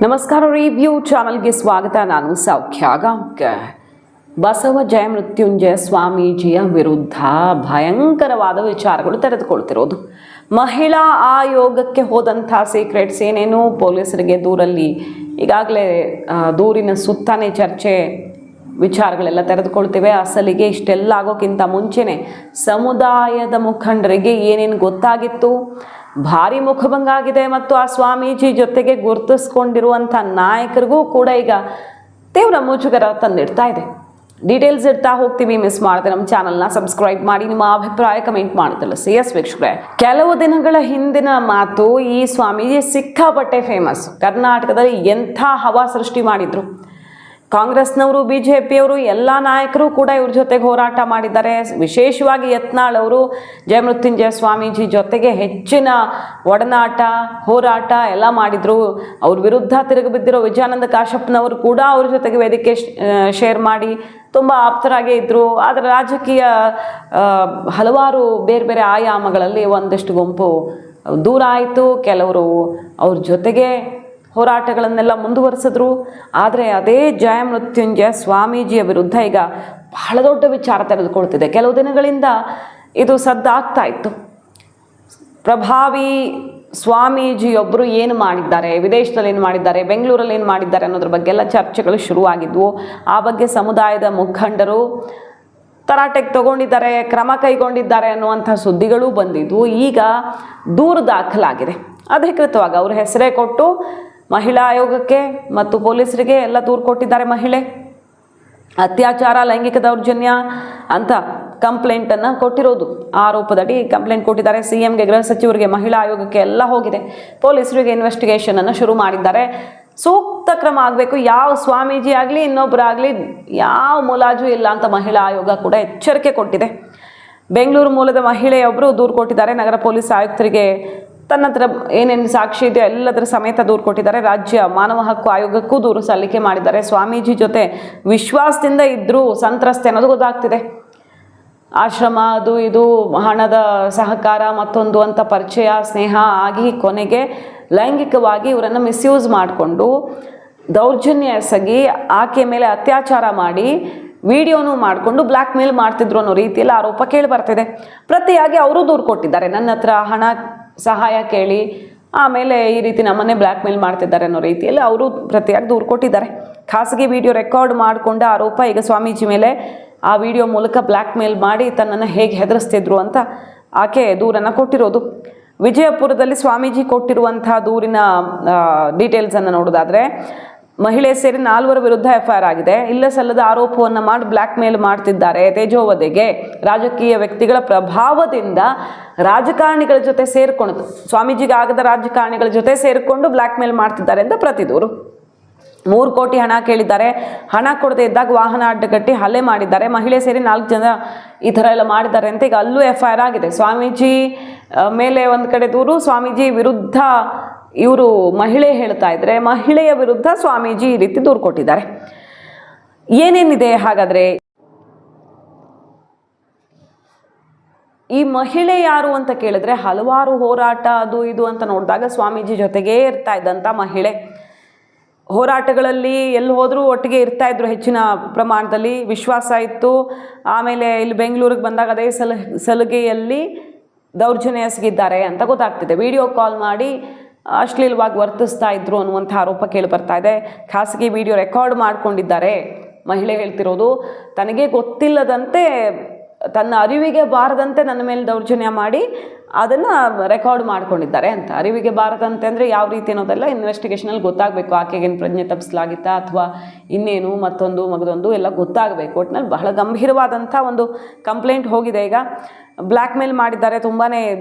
ನಮಸ್ಕಾರ. ರಿವ್ಯೂ ಚಾನಲ್ಗೆ ಸ್ವಾಗತ. ನಾನು ಸೌಖ್ಯ ಗಾಂವ್ಕರ್. ಬಸವ ಜಯಮೃತ್ಯುಂಜಯ ಸ್ವಾಮೀಜಿಯ ವಿರುದ್ಧ ಭಯಂಕರವಾದ ವಿಚಾರಗಳು ತೆರೆದುಕೊಳ್ತಿರೋದು. ಮಹಿಳಾ ಆಯೋಗಕ್ಕೆ ಹೋದಂಥ ಸೀಕ್ರೆಟ್ಸ್ ಏನೇನು ಪೊಲೀಸರಿಗೆ ದೂರಲ್ಲಿ ಈಗಾಗಲೇ ದೂರಿನ ಸುತ್ತಾನೆ ಚರ್ಚೆ ವಿಚಾರಗಳೆಲ್ಲ ತೆರೆದುಕೊಳ್ತೇವೆ. ಅಸಲಿಗೆ ಇಷ್ಟೆಲ್ಲ ಆಗೋಕ್ಕಿಂತ ಮುಂಚೆನೆ ಸಮುದಾಯದ ಮುಖಂಡರಿಗೆ ಏನೇನು ಗೊತ್ತಾಗಿತ್ತು, ಭಾರಿ ಮುಖಭಂಗ ಆಗಿದೆ ಮತ್ತು ಆ ಸ್ವಾಮೀಜಿ ಜೊತೆಗೆ ಗುರುತಿಸ್ಕೊಂಡಿರುವಂಥ ನಾಯಕರಿಗೂ ಕೂಡ ಈಗ ತೀವ್ರ ಮುಜುಗರ ತಂದಿಡ್ತಾ ಇದೆ. ಡೀಟೇಲ್ಸ್ ಇಡ್ತಾ ಹೋಗ್ತೀವಿ. ಮಿಸ್ ಮಾಡದೆ ನಮ್ಮ ಚಾನಲ್ನ ಸಬ್ಸ್ಕ್ರೈಬ್ ಮಾಡಿ, ನಿಮ್ಮ ಅಭಿಪ್ರಾಯ ಕಮೆಂಟ್ ಮಾಡುತ್ತಲ್ಲ CS ವೀಕ್ಷಕರೇ. ಕೆಲವು ದಿನಗಳ ಹಿಂದಿನ ಮಾತು, ಈ ಸ್ವಾಮೀಜಿ ಸಿಕ್ಕಾಪಟ್ಟೆ ಫೇಮಸ್. ಕರ್ನಾಟಕದಲ್ಲಿ ಎಂಥ ಹವಾ ಸೃಷ್ಟಿ ಮಾಡಿದ್ರು. ಕಾಂಗ್ರೆಸ್ನವರು, BJPಯವರು ಎಲ್ಲ ನಾಯಕರು ಕೂಡ ಇವ್ರ ಜೊತೆಗೆ ಹೋರಾಟ ಮಾಡಿದ್ದಾರೆ. ವಿಶೇಷವಾಗಿ ಯತ್ನಾಳ್ ಅವರು ಜಯಮೃತ್ಯುಂಜಯ ಸ್ವಾಮೀಜಿ ಜೊತೆಗೆ ಹೆಚ್ಚಿನ ಒಡನಾಟ, ಹೋರಾಟ ಎಲ್ಲ ಮಾಡಿದರು. ಅವ್ರ ವಿರುದ್ಧ ತಿರುಗಿ ಬಿದ್ದಿರೋ ವಿಜಯಾನಂದ ಕಾಶ್ಯಪ್ನವರು ಕೂಡ ಅವ್ರ ಜೊತೆಗೆ ವೇದಿಕೆ ಶೇರ್ ಮಾಡಿ ತುಂಬ ಆಪ್ತರಾಗೇ ಇದ್ದರು. ಆದರೆ ರಾಜಕೀಯ ಹಲವಾರು ಬೇರೆ ಬೇರೆ ಆಯಾಮಗಳಲ್ಲಿ ಒಂದಷ್ಟು ಗುಂಪು ದೂರ ಆಯಿತು. ಕೆಲವರು ಅವ್ರ ಜೊತೆಗೆ ಹೋರಾಟಗಳನ್ನೆಲ್ಲ ಮುಂದುವರಿಸಿದ್ರು. ಆದರೆ ಅದೇ ಜಯಮೃತ್ಯುಂಜಯ ಸ್ವಾಮೀಜಿಯ ವಿರುದ್ಧ ಈಗ ಬಹಳ ದೊಡ್ಡ ವಿಚಾರ ತೆರೆದುಕೊಳ್ತಿದೆ. ಕೆಲವು ದಿನಗಳಿಂದ ಇದು ಸದ್ದಾಗ್ತಾ ಇತ್ತು. ಪ್ರಭಾವಿ ಸ್ವಾಮೀಜಿಯೊಬ್ಬರು ಏನು ಮಾಡಿದ್ದಾರೆ, ವಿದೇಶದಲ್ಲಿ ಏನು ಮಾಡಿದ್ದಾರೆ, ಬೆಂಗಳೂರಲ್ಲಿ ಏನು ಮಾಡಿದ್ದಾರೆ ಅನ್ನೋದ್ರ ಬಗ್ಗೆ ಎಲ್ಲ ಚರ್ಚೆಗಳು ಶುರುವಾಗಿದ್ವು. ಆ ಬಗ್ಗೆ ಸಮುದಾಯದ ಮುಖಂಡರು ತರಾಟೆಗೆ ತಗೊಂಡಿದ್ದಾರೆ, ಕ್ರಮ ಕೈಗೊಂಡಿದ್ದಾರೆ ಅನ್ನುವಂಥ ಸುದ್ದಿಗಳೂ ಬಂದಿದ್ವು. ಈಗ ದೂರು ದಾಖಲಾಗಿದೆ. ಅಧಿಕೃತವಾಗಿ ಅವ್ರ ಹೆಸರೇ ಕೊಟ್ಟು ಮಹಿಳಾ ಆಯೋಗಕ್ಕೆ ಮತ್ತು ಪೊಲೀಸರಿಗೆ ಎಲ್ಲ ದೂರು ಕೊಟ್ಟಿದ್ದಾರೆ. ಮಹಿಳೆ ಅತ್ಯಾಚಾರ, ಲೈಂಗಿಕ ದೌರ್ಜನ್ಯ ಅಂತ ಕಂಪ್ಲೇಂಟನ್ನು ಕೊಟ್ಟಿರೋದು, ಆರೋಪದಡಿ ಕಂಪ್ಲೇಂಟ್ ಕೊಟ್ಟಿದ್ದಾರೆ. CMಗೆ, ಗೃಹ ಸಚಿವರಿಗೆ, ಮಹಿಳಾ ಆಯೋಗಕ್ಕೆ ಎಲ್ಲ ಹೋಗಿದೆ. ಪೊಲೀಸರಿಗೆ ಇನ್ವೆಸ್ಟಿಗೇಷನನ್ನು ಶುರು ಮಾಡಿದ್ದಾರೆ. ಸೂಕ್ತ ಕ್ರಮ ಆಗಬೇಕು. ಯಾವ ಸ್ವಾಮೀಜಿ ಆಗಲಿ ಇನ್ನೊಬ್ಬರಾಗಲಿ ಯಾವ ಮುಲಾಜು ಇಲ್ಲ ಅಂತ ಮಹಿಳಾ ಆಯೋಗ ಕೂಡ ಎಚ್ಚರಿಕೆ ಕೊಟ್ಟಿದೆ. ಬೆಂಗಳೂರು ಮೂಲದ ಮಹಿಳೆಯೊಬ್ಬರು ದೂರು ಕೊಟ್ಟಿದ್ದಾರೆ. ನಗರ ಪೊಲೀಸ್ ಆಯುಕ್ತರಿಗೆ ತನ್ನ ಹತ್ರ ಏನೇನು ಸಾಕ್ಷಿ ಇದೆಯೋ ಎಲ್ಲದರ ಸಮೇತ ದೂರು ಕೊಟ್ಟಿದ್ದಾರೆ. ರಾಜ್ಯ ಮಾನವ ಹಕ್ಕು ಆಯೋಗಕ್ಕೂ ದೂರು ಸಲ್ಲಿಕೆ ಮಾಡಿದ್ದಾರೆ. ಸ್ವಾಮೀಜಿ ಜೊತೆ ವಿಶ್ವಾಸದಿಂದ ಇದ್ದರೂ ಸಂತ್ರಸ್ತೆ ಅನ್ನೋದು ಗೊತ್ತಾಗ್ತಿದೆ. ಆಶ್ರಮ, ಅದು ಇದು, ಹಣದ ಸಹಕಾರ, ಮತ್ತೊಂದು ಅಂತ ಪರಿಚಯ, ಸ್ನೇಹ ಆಗಿ ಕೊನೆಗೆ ಲೈಂಗಿಕವಾಗಿ ಇವರನ್ನು ಮಿಸ್ಯೂಸ್ ಮಾಡಿಕೊಂಡು ದೌರ್ಜನ್ಯ ಎಸಗಿ ಆಕೆ ಮೇಲೆ ಅತ್ಯಾಚಾರ ಮಾಡಿ ವಿಡಿಯೋನು ಮಾಡಿಕೊಂಡು ಬ್ಲ್ಯಾಕ್ ಮೇಲ್ ಮಾಡ್ತಿದ್ರು ಅನ್ನೋ ರೀತಿಯಲ್ಲಿ ಆರೋಪ ಕೇಳಿ ಬರ್ತಿದೆ. ಪ್ರತಿಯಾಗಿ ಅವರು ದೂರು ಕೊಟ್ಟಿದ್ದಾರೆ. ನನ್ನ ಹತ್ರ ಹಣ ಸಹಾಯ ಕೇಳಿ ಆಮೇಲೆ ಈ ರೀತಿ ನಮ್ಮನ್ನೇ ಬ್ಲ್ಯಾಕ್ ಮೇಲ್ ಮಾಡ್ತಿದ್ದಾರೆ ಅನ್ನೋ ರೀತಿಯಲ್ಲಿ ಅವರು ಪ್ರತಿಯಾಗಿ ದೂರು ಕೊಟ್ಟಿದ್ದಾರೆ. ಖಾಸಗಿ ವಿಡಿಯೋ ರೆಕಾರ್ಡ್ ಮಾಡಿಕೊಂಡ ಆರೋಪ ಈಗ ಸ್ವಾಮೀಜಿ ಮೇಲೆ ಆ ವಿಡಿಯೋ ಮೂಲಕ ಬ್ಲ್ಯಾಕ್ ಮೇಲ್ ಮಾಡಿ ತನ್ನನ್ನು ಹೇಗೆ ಹೆದರಿಸ್ತಿದ್ರು ಅಂತ ಆಕೆ ದೂರನ್ನು ಕೊಟ್ಟಿರೋದು. ವಿಜಯಪುರದಲ್ಲಿ ಸ್ವಾಮೀಜಿ ಕೊಟ್ಟಿರುವಂಥ ದೂರಿನ ಡೀಟೇಲ್ಸನ್ನು ನೋಡೋದಾದರೆ, ಮಹಿಳೆ ಸೇರಿ 4 ವಿರುದ್ಧ FIR ಆಗಿದೆ. ಇಲ್ಲ ಸಲ್ಲದ ಆರೋಪವನ್ನು ಮಾಡಿ ಬ್ಲ್ಯಾಕ್ ಮೇಲ್ ಮಾಡ್ತಿದ್ದಾರೆ. ತೇಜೋವಧೆಗೆ ರಾಜಕೀಯ ವ್ಯಕ್ತಿಗಳ ಪ್ರಭಾವದಿಂದ ರಾಜಕಾರಣಿಗಳ ಜೊತೆ ಸೇರಿಕೊಂಡು, ಸ್ವಾಮೀಜಿಗೆ ಆಗದ ರಾಜಕಾರಣಿಗಳ ಜೊತೆ ಸೇರಿಕೊಂಡು ಬ್ಲ್ಯಾಕ್ ಮೇಲ್ ಮಾಡ್ತಿದ್ದಾರೆ ಅಂತ ಪ್ರತಿದೂರು. 3 ಕೋಟಿ ಹಣ ಕೇಳಿದ್ದಾರೆ. ಹಣ ಕೊಡದೇ ಇದ್ದಾಗ ವಾಹನ ಅಡ್ಡಗಟ್ಟಿ ಹಲ್ಲೆ ಮಾಡಿದ್ದಾರೆ. ಮಹಿಳೆ ಸೇರಿ 4 ಜನ ಈ ಥರ ಎಲ್ಲ ಮಾಡಿದ್ದಾರೆ ಅಂತ ಈಗ ಅಲ್ಲೂ FIR ಆಗಿದೆ. ಸ್ವಾಮೀಜಿ ಮೇಲೆ ಒಂದು ಕಡೆ ದೂರು, ಸ್ವಾಮೀಜಿ ವಿರುದ್ಧ ಇವರು ಮಹಿಳೆ ಹೇಳ್ತಾ ಇದ್ರೆ, ಮಹಿಳೆಯ ವಿರುದ್ಧ ಸ್ವಾಮೀಜಿ ಈ ರೀತಿ ದೂರು ಕೊಟ್ಟಿದ್ದಾರೆ. ಏನೇನಿದೆ ಹಾಗಾದರೆ? ಈ ಮಹಿಳೆ ಯಾರು ಅಂತ ಕೇಳಿದ್ರೆ, ಹಲವಾರು ಹೋರಾಟ ಅದು ಇದು ಅಂತ ನೋಡಿದಾಗ ಸ್ವಾಮೀಜಿ ಜೊತೆಗೇ ಇರ್ತಾ ಇದ್ದಂಥ ಮಹಿಳೆ. ಹೋರಾಟಗಳಲ್ಲಿ ಎಲ್ಲಿ ಹೋದರೂ ಒಟ್ಟಿಗೆ ಇರ್ತಾ ಇದ್ರು. ಹೆಚ್ಚಿನ ಪ್ರಮಾಣದಲ್ಲಿ ವಿಶ್ವಾಸ ಇತ್ತು. ಆಮೇಲೆ ಇಲ್ಲಿ ಬೆಂಗಳೂರಿಗೆ ಬಂದಾಗ ಅದೇ ಸಲುಗೆಯಲ್ಲಿ ದೌರ್ಜನ್ಯ ಎಸಗಿದ್ದಾರೆ ಅಂತ ಗೊತ್ತಾಗ್ತಿದೆ. ವಿಡಿಯೋ ಕಾಲ್ ಮಾಡಿ ಅಶ್ಲೀಲವಾಗಿ ವರ್ತಿಸ್ತಾ ಇದ್ರು ಅನ್ನುವಂಥ ಆರೋಪ ಕೇಳಿ ಬರ್ತಾ ಇದೆ. ಖಾಸಗಿ ವಿಡಿಯೋ ರೆಕಾರ್ಡ್ ಮಾಡಿಕೊಂಡಿದ್ದಾರೆ. ಮಹಿಳೆ ಹೇಳ್ತಿರೋದು, ತನಗೆ ಗೊತ್ತಿಲ್ಲದಂತೆ, ತನ್ನ ಅರಿವಿಗೆ ಬಾರದಂತೆ ನನ್ನ ಮೇಲೆ ದೌರ್ಜನ್ಯ ಮಾಡಿ ಅದನ್ನು ರೆಕಾರ್ಡ್ ಮಾಡ್ಕೊಂಡಿದ್ದಾರೆ ಅಂತ. ಅರಿವಿಗೆ ಬಾರದಂತೆ ಅಂದರೆ ಯಾವ ರೀತಿ ಅನ್ನೋದೆಲ್ಲ ಇನ್ವೆಸ್ಟಿಗೇಷನಲ್ಲಿ ಗೊತ್ತಾಗಬೇಕು. ಆಕೆಗೇನು ಪ್ರಜ್ಞೆ ತಪ್ಪಿಸಲಾಗಿತ್ತಾ ಅಥವಾ ಇನ್ನೇನು ಮತ್ತೊಂದು ಮಗದೊಂದು ಎಲ್ಲ ಗೊತ್ತಾಗಬೇಕು. ಒಟ್ಟಿನಲ್ಲಿ ಬಹಳ ಗಂಭೀರವಾದಂಥ ಒಂದು ಕಂಪ್ಲೇಂಟ್ ಹೋಗಿದೆ. ಈಗ ಬ್ಲ್ಯಾಕ್ ಮೇಲ್ ಮಾಡಿದ್ದಾರೆ, ತುಂಬಾ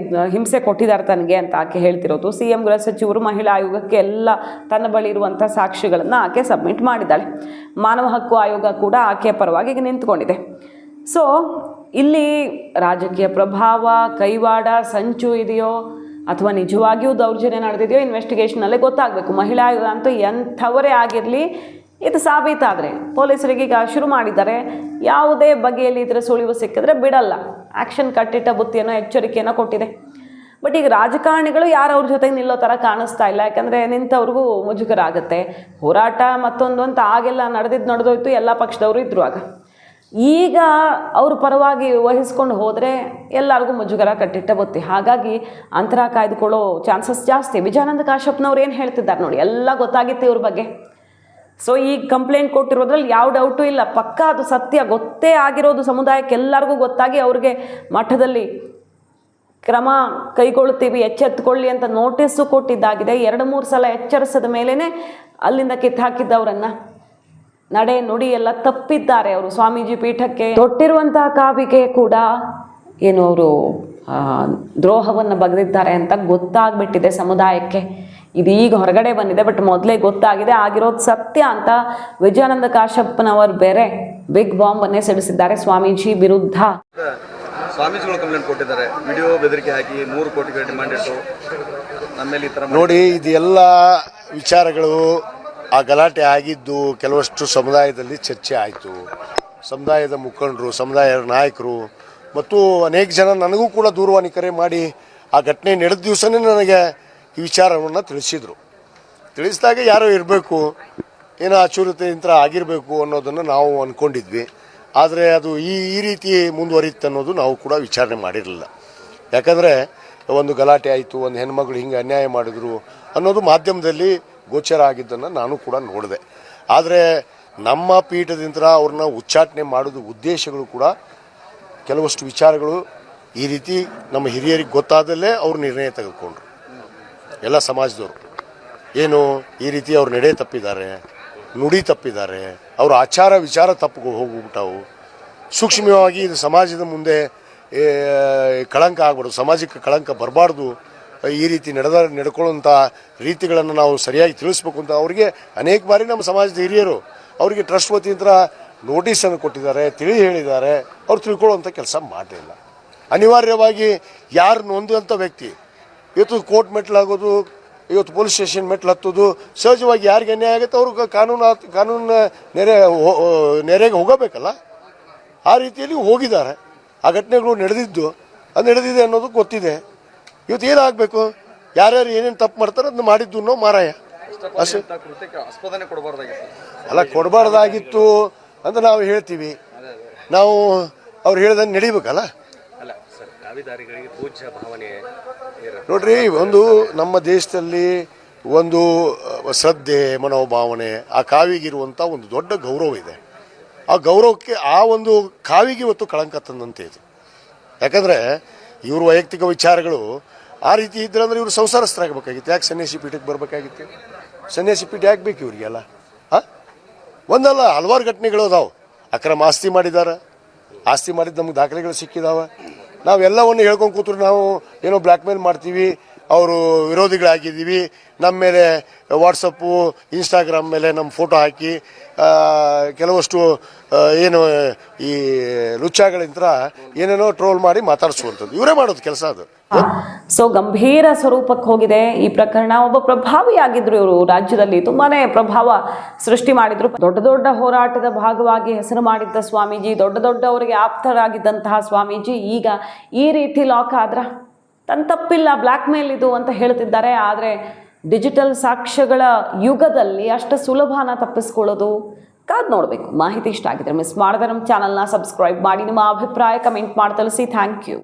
ಹಿಂಸೆ ಕೊಟ್ಟಿದ್ದಾರೆ ತನಗೆ ಅಂತ ಆಕೆ ಹೇಳ್ತಿರೋದು. CM, ಗೃಹ ಸಚಿವರು, ಮಹಿಳಾ ಆಯೋಗಕ್ಕೆ ಎಲ್ಲ ತನ್ನ ಬಳಿ ಇರುವಂಥ ಸಾಕ್ಷಿಗಳನ್ನು ಆಕೆ ಸಬ್ಮಿಟ್ ಮಾಡಿದ್ದಾಳೆ. ಮಾನವ ಹಕ್ಕು ಆಯೋಗ ಕೂಡ ಆಕೆಯ ಪರವಾಗಿ ಈಗ ನಿಂತ್ಕೊಂಡಿದೆ. ಸೊ ಇಲ್ಲಿ ರಾಜಕೀಯ ಪ್ರಭಾವ, ಕೈವಾಡ, ಸಂಚು ಇದೆಯೋ ಅಥವಾ ನಿಜವಾಗಿಯೂ ದೌರ್ಜನ್ಯ ನಡೆದಿದೆಯೋ ಇನ್ವೆಸ್ಟಿಗೇಷನಲ್ಲೇ ಗೊತ್ತಾಗಬೇಕು. ಮಹಿಳಾ ಆಯೋಗ ಅಂತೂ ಎಂಥವರೇ ಆಗಿರಲಿ, ಇದು ಸಾಬೀತಾದರೆ ಪೊಲೀಸರಿಗೆ ಈಗ ಶುರು ಮಾಡಿದ್ದಾರೆ. ಯಾವುದೇ ಬಗೆಯಲ್ಲಿ ಇದರ ಸುಳಿವು ಸಿಕ್ಕಿದ್ರೆ ಬಿಡಲ್ಲ. ಆ್ಯಕ್ಷನ್ ಕಟ್ಟಿಟ್ಟ ಬುತ್ತಿಯನ್ನು, ಎಚ್ಚರಿಕೆಯನ್ನು ಕೊಟ್ಟಿದೆ. ಬಟ್ ಈಗ ರಾಜಕಾರಣಿಗಳು ಯಾರು ಅವ್ರ ಜೊತೆಗೆ ನಿಲ್ಲೋ ಥರ ಕಾಣಿಸ್ತಾ ಇಲ್ಲ. ಯಾಕಂದರೆ ನಿಂತವ್ರಿಗೂ ಮುಜುಗರ ಆಗುತ್ತೆ. ಹೋರಾಟ ಮತ್ತೊಂದು ಅಂತ ಆಗೆಲ್ಲ ನಡೆದೋಯ್ತು, ಎಲ್ಲ ಪಕ್ಷದವರು ಇದ್ದರು ಆಗ. ಈಗ ಅವ್ರ ಪರವಾಗಿ ವಹಿಸ್ಕೊಂಡು ಹೋದರೆ ಎಲ್ಲರಿಗೂ ಮುಜುಗರ ಕಟ್ಟಿಟ್ಟ ಬುತ್ತಿ. ಹಾಗಾಗಿ ಅಂತರ ಕಾಯ್ದುಕೊಳ್ಳೋ ಚಾನ್ಸಸ್ ಜಾಸ್ತಿ. ವಿಜಯಾನಂದ ಕಾಶ್ಯಪ್ನವ್ರು ಏನು ಹೇಳ್ತಿದ್ದಾರೆ ನೋಡಿ, ಎಲ್ಲ ಗೊತ್ತಾಗಿತ್ತು ಇವ್ರ ಬಗ್ಗೆ. ಸೊ ಈಗ ಕಂಪ್ಲೇಂಟ್ ಕೊಟ್ಟಿರೋದ್ರಲ್ಲಿ ಯಾವ ಡೌಟು ಇಲ್ಲ, ಪಕ್ಕ ಅದು ಸತ್ಯ. ಗೊತ್ತೇ ಆಗಿರೋದು ಸಮುದಾಯಕ್ಕೆ ಎಲ್ಲರಿಗೂ ಗೊತ್ತಾಗಿ ಅವ್ರಿಗೆ ಮಠದಲ್ಲಿ ಕ್ರಮ ಕೈಗೊಳ್ತೀವಿ, ಎಚ್ಚೆತ್ತುಕೊಳ್ಳಿ ಅಂತ ನೋಟಿಸು ಕೊಟ್ಟಿದ್ದಾಗಿದೆ. 2-3 ಸಲ ಎಚ್ಚರಿಸಿದ ಮೇಲೇ ಅಲ್ಲಿಂದ ಕಿತ್ತಾಕಿದ್ದವರನ್ನು. ನಡೆ ನುಡಿ ಎಲ್ಲ ತಪ್ಪಿದ್ದಾರೆ ಅವರು. ಸ್ವಾಮೀಜಿ ಪೀಠಕ್ಕೆ ತೊಟ್ಟಿರುವಂತಹ ಕಾವಿಗೆ ಕೂಡ ಏನು ಅವರು ದ್ರೋಹವನ್ನು ಬಗೆದಿದ್ದಾರೆ ಅಂತ ಗೊತ್ತಾಗ್ಬಿಟ್ಟಿದೆ ಸಮುದಾಯಕ್ಕೆ. ಇದು ಈಗ ಹೊರಗಡೆ ಬಂದಿದೆ, ಬಟ್ ಮೊದಲೇ ಗೊತ್ತಾಗಿದೆ, ಆಗಿರೋದು ಸತ್ಯ ಅಂತ ವಿಜಯಾನಂದ ಕಾಶ್ಯಪ್ನವರು ಬೇರೆ ಬಿಗ್ ಬಾಂಬನ್ನೇ ಸಿಡಿಸಿದ್ದಾರೆ ಸ್ವಾಮೀಜಿ ವಿರುದ್ಧ. ಸ್ವಾಮೀಜಿಗಳು ಕಂಪ್ಲೇಂಟ್ ಕೊಟ್ಟಿದ್ದಾರೆ, ವಿಡಿಯೋ ಬೆದರಿಕೆ ಹಾಕಿ 3 ಕೋಟಿಗೆ ಡಿಮಾಂಡ್ ಇಟ್ಟು ನಮ್ಮೇಲೆ ಈ ಥರ ನೋಡಿ. ಇದೆಲ್ಲ ವಿಚಾರಗಳು ಆ ಗಲಾಟೆ ಆಗಿದ್ದು ಕೆಲವಷ್ಟು ಸಮುದಾಯದಲ್ಲಿ ಚರ್ಚೆ ಆಯಿತು. ಸಮುದಾಯದ ಮುಖಂಡರು, ಸಮುದಾಯ ನಾಯಕರು ಮತ್ತು ಅನೇಕ ಜನ ನನಗೂ ಕೂಡ ದೂರವಾಣಿ ಕರೆ ಮಾಡಿ ಆ ಘಟನೆ ನಡೆದ ದಿವಸನೇ ನನಗೆ ಈ ವಿಚಾರವನ್ನು ತಿಳಿಸಿದರು. ತಿಳಿಸಿದಾಗ ಯಾರೋ ಇರಬೇಕು, ಏನೋ ಅಚೂರತೆಯಿಂದ ಆಗಿರಬೇಕು ಅನ್ನೋದನ್ನು ನಾವು ಅಂದ್ಕೊಂಡಿದ್ವಿ. ಆದರೆ ಅದು ಈ ರೀತಿ ಮುಂದುವರಿಯುತ್ತೆ ಅನ್ನೋದು ನಾವು ಕೂಡ ವಿಚಾರಣೆ ಮಾಡಿರಲಿಲ್ಲ. ಯಾಕಂದರೆ ಒಂದು ಗಲಾಟೆ ಆಯಿತು, ಒಂದು ಹೆಣ್ಮಗಳು ಹಿಂಗೆ ಅನ್ಯಾಯ ಮಾಡಿದ್ರು ಅನ್ನೋದು ಮಾಧ್ಯಮದಲ್ಲಿ ಗೋಚರ ಆಗಿದ್ದನ್ನು ನಾನು ಕೂಡ ನೋಡಿದೆ. ಆದರೆ ನಮ್ಮ ಪೀಠದಿಂದ ಅವ್ರನ್ನ ಉಚ್ಚಾಟನೆ ಮಾಡೋದು ಉದ್ದೇಶಗಳು ಕೂಡ ಕೆಲವಷ್ಟು ವಿಚಾರಗಳು ಈ ರೀತಿ ನಮ್ಮ ಹಿರಿಯರಿಗೆ ಗೊತ್ತಾದಲ್ಲೇ ಅವ್ರು ನಿರ್ಣಯ ತೆಗೆದುಕೊಂಡ್ರು. ಎಲ್ಲ ಸಮಾಜದವರು ಏನು ಈ ರೀತಿ ಅವ್ರು ನಡೆ ತಪ್ಪಿದ್ದಾರೆ, ನುಡಿ ತಪ್ಪಿದ್ದಾರೆ, ಅವ್ರ ಆಚಾರ ವಿಚಾರ ತಪ್ಪು ಹೋಗ್ಬಿಟ್ಟವು. ಸೂಕ್ಷ್ಮವಾಗಿ ಇದು ಸಮಾಜದ ಮುಂದೆ ಕಳಂಕ ಆಗ್ಬಾರ್ದು, ಸಮಾಜಕ್ಕೆ ಕಳಂಕ ಬರಬಾರ್ದು. ಈ ರೀತಿ ನಡ್ಕೊಳ್ಳೋಂಥ ರೀತಿಗಳನ್ನು ನಾವು ಸರಿಯಾಗಿ ತಿಳಿಸ್ಬೇಕು ಅಂತ ಅವರಿಗೆ ಅನೇಕ ಬಾರಿ ನಮ್ಮ ಸಮಾಜದ ಹಿರಿಯರು ಅವರಿಗೆ ಟ್ರಸ್ಟ್ ವತಿಯಿಂದ ನೋಟಿಸನ್ನು ಕೊಟ್ಟಿದ್ದಾರೆ, ಹೇಳಿದ್ದಾರೆ. ಅವ್ರು ತಿಳ್ಕೊಳ್ಳುವಂಥ ಕೆಲಸ ಮಾಡಲಿಲ್ಲ. ಅನಿವಾರ್ಯವಾಗಿ ಯಾರು ನೊಂದಂಥ ವ್ಯಕ್ತಿ ಇವತ್ತು ಕೋರ್ಟ್ ಮೆಟ್ಲಾಗೋದು, ಇವತ್ತು ಪೊಲೀಸ್ ಸ್ಟೇಷನ್ ಮೆಟ್ಲು ಹತ್ತೋದು ಸಹಜವಾಗಿ ಯಾರಿಗೆ ಅನ್ಯಾಯ ಆಗುತ್ತೆ ಅವ್ರಿಗೆ ಕಾನೂನು ನೆರೆಗೆ ಹೋಗಬೇಕಲ್ಲ. ಆ ರೀತಿಯಲ್ಲಿ ಹೋಗಿದ್ದಾರೆ. ಆ ಘಟನೆಗಳು ನಡೆದಿದೆ ಅನ್ನೋದು ಗೊತ್ತಿದೆ. ಇವತ್ತು ಏನಾಗಬೇಕು, ಯಾರ್ಯಾರು ಏನೇನು ತಪ್ಪು ಮಾಡ್ತಾರೆ ಅದನ್ನ ಮಾಡಿದ್ದು ಅನ್ನೋ ಮಾರಾಯ ಅಲ್ಲ, ಕೊಡಬಾರ್ದಾಗಿತ್ತು ಅಂತ ನಾವು ಹೇಳ್ತೀವಿ. ನಾವು ಅವ್ರು ಹೇಳ್ದಂಗೆ ನಡಿಬೇಕಲ್ಲ. ನೋಡ್ರಿ, ಒಂದು ನಮ್ಮ ದೇಶದಲ್ಲಿ ಒಂದು ಶ್ರದ್ಧೆ ಮನೋಭಾವನೆ, ಆ ಕಾವಿಗಿರುವಂಥ ಒಂದು ದೊಡ್ಡ ಗೌರವ ಇದೆ. ಆ ಗೌರವಕ್ಕೆ ಆ ಒಂದು ಕಾವಿಗೆ ಇವತ್ತು ಕಳಂಕ ತಂದಂತೆ ಇದು. ಯಾಕಂದರೆ ಇವರು ವೈಯಕ್ತಿಕ ವಿಚಾರಗಳು ಆ ರೀತಿ ಇದ್ರೆ ಅಂದ್ರೆ ಇವರು ಸಂಸಾರಸ್ಥರಾಗಬೇಕಾಗಿತ್ತು. ಯಾಕೆ ಸನ್ಯಾಸಿ ಪೀಠಕ್ಕೆ ಬರಬೇಕಾಗಿತ್ತು? ಸನ್ಯಾಸಿ ಪೀಠ ಯಾಕೆ ಬೇಕು ಇವರಿಗೆಲ್ಲ? ಒಂದಲ್ಲ ಹಲವಾರು ಘಟನೆಗಳು ಅದಾವೆ. ಅಕ್ರಮ ಆಸ್ತಿ ಮಾಡಿದ್ದಾರೆ, ಆಸ್ತಿ ಮಾಡಿದ್ದು ನಮ್ಗೆ ದಾಖಲೆಗಳು ಸಿಕ್ಕಿದಾವೆ. ನಾವೆಲ್ಲವನ್ನು ಹೇಳ್ಕೊಂಡು ಕೂತ್ರು ನಾವು ಏನೋ ಬ್ಲ್ಯಾಕ್ ಮೇಲ್ ಮಾಡ್ತೀವಿ, ಅವರು ವಿರೋಧಿಗಳಾಗಿದ್ದೀವಿ, ನಮ್ಮ ಮೇಲೆ ವಾಟ್ಸಪ್ಪು ಇನ್ಸ್ಟಾಗ್ರಾಮ್ ಮೇಲೆ ನಮ್ಮ ಫೋಟೋ ಹಾಕಿ ಕೆಲವಷ್ಟು ಏನು ಈ ಲುಚ್ಚಾಗಳಿಂದ ಏನೇನೋ ಟ್ರೋಲ್ ಮಾಡಿ ಮಾತಾಡಿಸುವಂಥದ್ದು ಇವರೇ ಮಾಡೋದು ಕೆಲಸ ಅದು. ಸೊ ಗಂಭೀರ ಸ್ವರೂಪಕ್ಕೆ ಹೋಗಿದೆ ಈ ಪ್ರಕರಣ. ಒಬ್ಬ ಪ್ರಭಾವಿಯಾಗಿದ್ರು ಇವರು, ರಾಜ್ಯದಲ್ಲಿ ತುಂಬಾನೇ ಪ್ರಭಾವ ಸೃಷ್ಟಿ ಮಾಡಿದ್ರು. ದೊಡ್ಡ ಹೋರಾಟದ ಭಾಗವಾಗಿ ಹೆಸರು ಮಾಡಿದ್ದ ಸ್ವಾಮೀಜಿ, ದೊಡ್ಡವರಿಗೆ ಆಪ್ತರಾಗಿದ್ದಂತಹ ಸ್ವಾಮೀಜಿ ಈಗ ಈ ರೀತಿ ಲಾಕ್ ಆದ್ರ ತನ್ನ ತಪ್ಪಿಲ್ಲ, ಬ್ಲ್ಯಾಕ್ ಮೇಲ್ ಇದು ಅಂತ ಹೇಳ್ತಿದ್ದಾರೆ. ಆದರೆ ಡಿಜಿಟಲ್ ಸಾಕ್ಷ್ಯಗಳ ಯುಗದಲ್ಲಿ ಅಷ್ಟು ಸುಲಭನ ತಪ್ಪಿಸ್ಕೊಳ್ಳೋದು ಕಾದು ನೋಡಬೇಕು. ಮಾಹಿತಿ ಇಷ್ಟ ಆಗಿದ್ರೆ ಮಿಸ್ ಮಾಡಿದ್ರೆ ನಮ್ಮ ಚಾನಲ್ನ ಸಬ್ಸ್ಕ್ರೈಬ್ ಮಾಡಿ, ನಿಮ್ಮ ಅಭಿಪ್ರಾಯ ಕಮೆಂಟ್ ಮಾಡಿ ತಿಳಿಸಿ. Thank you.